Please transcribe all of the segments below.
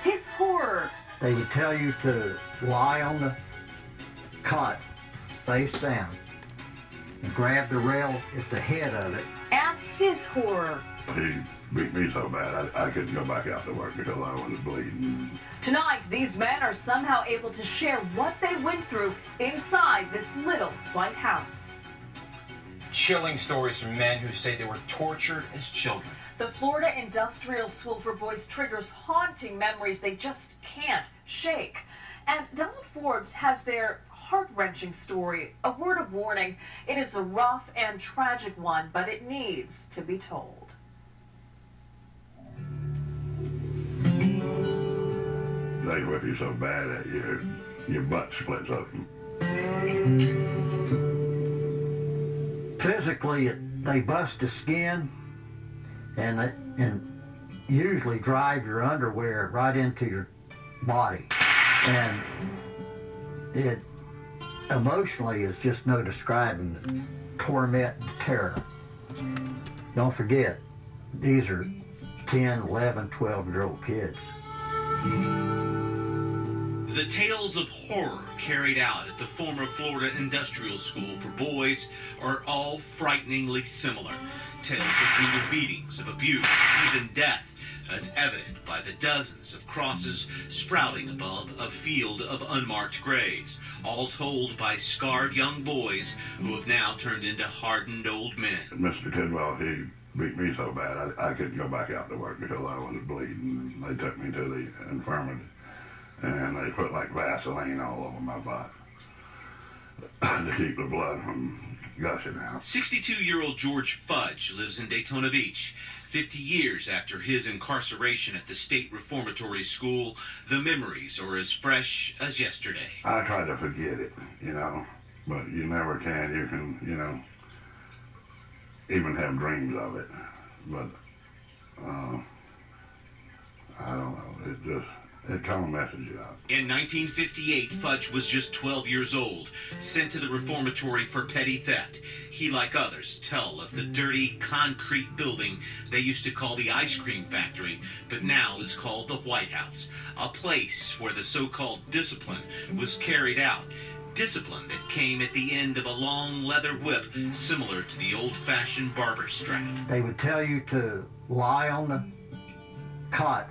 his horror. They would tell you to lie on the cot face down and grab the rail at the head of it. And his horror. He beat me so bad I couldn't go back out to work because I was bleeding. Tonight, these men are somehow able to share what they went through inside this little White House. Chilling stories from men who say they were tortured as children. The Florida Industrial School for Boys triggers haunting memories they just can't shake. And Donald Forbes has their heart-wrenching story, a word of warning. It is a rough and tragic one, but it needs to be told. They whip you so bad at you, your butt splits open. Physically, they bust the skin and usually drive your underwear right into your body. And it emotionally is just no describing the torment and terror. Don't forget, these are 10, 11, 12-year-old kids. The tales of horror carried out at the former Florida Industrial School for Boys are all frighteningly similar. Tales of brutal beatings, of abuse, even death, as evident by the dozens of crosses sprouting above a field of unmarked graves, all told by scarred young boys who have now turned into hardened old men. Mr. Tidwell, he beat me so bad I couldn't go back out to work because I was bleeding. They took me to the infirmary and they put like Vaseline all over my butt to keep the blood from gushing out. 62-year-old George Fudge lives in Daytona Beach. 50 years after his incarceration at the state reformatory school, the memories are as fresh as yesterday. I try to forget it, you know, but you never can. You can, you know, even have dreams of it, but I don't know, it kind of messes you up. In 1958, Fudge was just 12 years old, sent to the reformatory for petty theft. He, like others, tell of the dirty concrete building they used to call the ice cream factory, but now is called the White House, a place where the so-called discipline was carried out. Discipline that came at the end of a long leather whip, similar to the old-fashioned barber strap. They would tell you to lie on the cot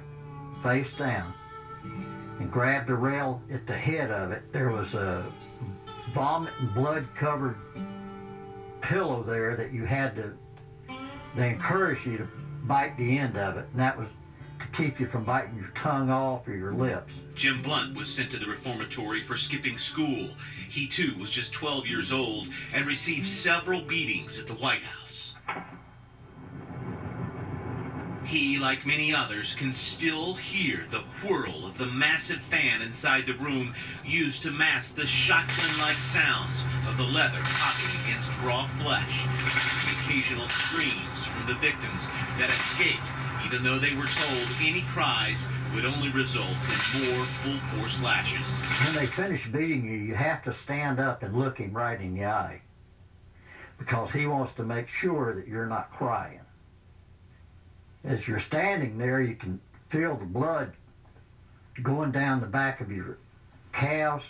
face down and grab the rail at the head of it. There was a vomit and blood-covered pillow there that you had to, they encouraged you to bite the end of it, and that was to keep you from biting your tongue off or your lips. Jim Blunt was sent to the reformatory for skipping school. He too was just 12 years old and received several beatings at the White House. He, like many others, can still hear the whirl of the massive fan inside the room used to mask the shotgun-like sounds of the leather popping against raw flesh. The occasional screams from the victims that escaped, even though they were told any cries would only result in more full-force lashes. When they finish beating you, you have to stand up and look him right in the eye, because he wants to make sure that you're not crying. As you're standing there, you can feel the blood going down the back of your calves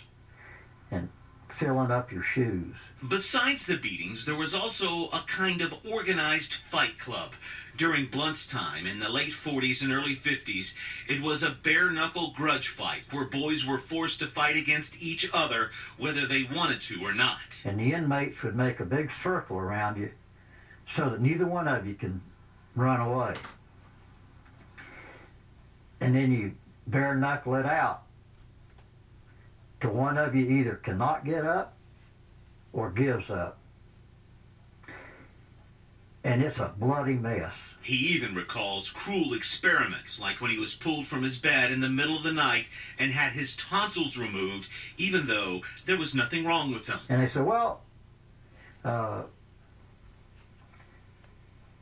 and filling up your shoes. Besides the beatings, there was also a kind of organized fight club. During Blunt's time in the late 40s and early 50s, it was a bare-knuckle grudge fight where boys were forced to fight against each other whether they wanted to or not. And the inmates would make a big circle around you so that neither one of you can run away. And then you bare-knuckle it out till one of you either cannot get up or gives up. And it's a bloody mess. He even recalls cruel experiments, like when he was pulled from his bed in the middle of the night and had his tonsils removed, even though there was nothing wrong with them. And they said, well,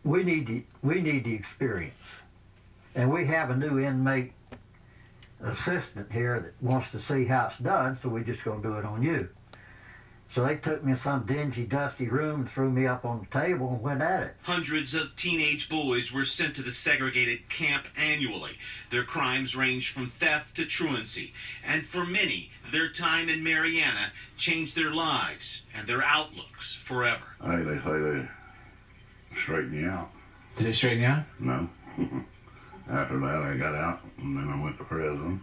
we need the experience. And we have a new inmate assistant here that wants to see how it's done, so we're just going to do it on you. So they took me in some dingy, dusty room and threw me up on the table and went at it. Hundreds of teenage boys were sent to the segregated camp annually. Their crimes ranged from theft to truancy. And for many, their time in Marianna changed their lives and their outlooks forever. Hey, they say they straighten you out. Did they straighten you out? No. After that, I got out, and then I went to prison.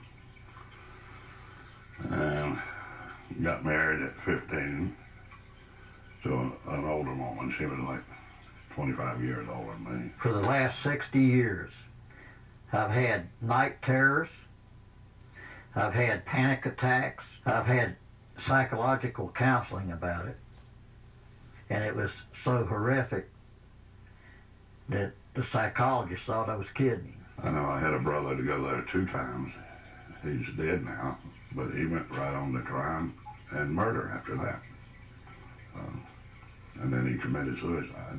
And got married at 15 to an older woman. She was like 25 years older than me. For the last 60 years, I've had night terrors, I've had panic attacks, I've had psychological counseling about it, and it was so horrific that the psychologist thought I was kidding. I know I had a brother to go there 2 times. He's dead now, but he went right on to crime and murder after that. And then he committed suicide.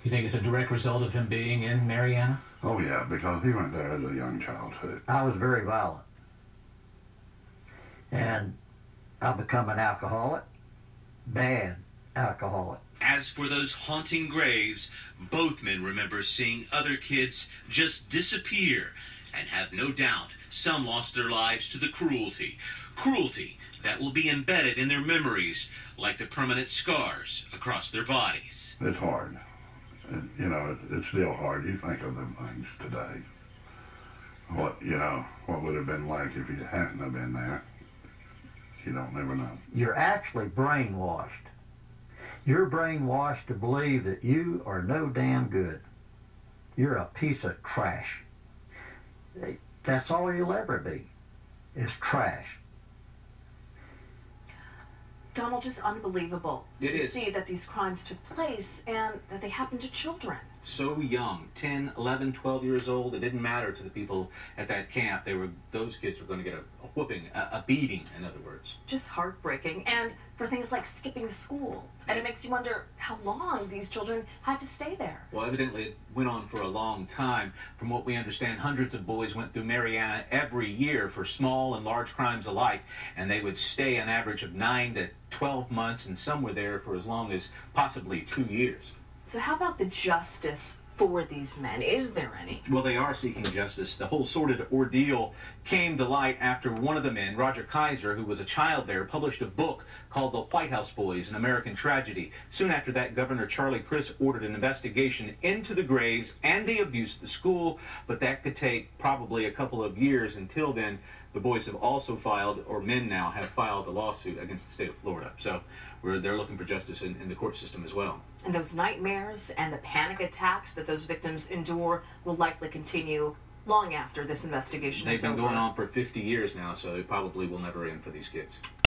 You think it's a direct result of him being in Marianna? Oh yeah, because he went there as a young child too. I was very violent. And I become an alcoholic, bad alcoholic. As for those haunting graves, both men remember seeing other kids just disappear and have no doubt some lost their lives to the cruelty. Cruelty that will be embedded in their memories like the permanent scars across their bodies. It's hard. You know, it's still hard. You think of them things today. What would have been like if you hadn't have been there? You don't never know. You're actually brainwashed. You're brainwashed to believe that you are no damn good. You're a piece of trash. That's all you'll ever be, is trash. Donald, just unbelievable It to is. see that these crimes took place and that they happened to children. So young, 10, 11, 12 years old. It didn't matter to the people at that camp. Those kids were going to get a whooping, a beating, in other words. Just heartbreaking. And for things like skipping school. And it makes you wonder how long these children had to stay there. Well, evidently it went on for a long time. From what we understand, hundreds of boys went through Marianna every year for small and large crimes alike, and they would stay an average of 9 to 12 months, and some were there for as long as possibly 2 years. So how about the justice for these men? Is there any? Well, they are seeking justice. The whole sordid ordeal came to light after one of the men, Roger Kaiser, who was a child there, published a book called The White House Boys, An American Tragedy. Soon after that, Governor Charlie Crist ordered an investigation into the graves and the abuse at the school, but that could take probably a couple of years. Until then, the boys have also filed, or men now have filed, a lawsuit against the state of Florida. So they're looking for justice in the court system as well. And those nightmares and the panic attacks that those victims endure will likely continue long after this investigation is They've over. been going on for 50 years now, so it probably will never end for these kids.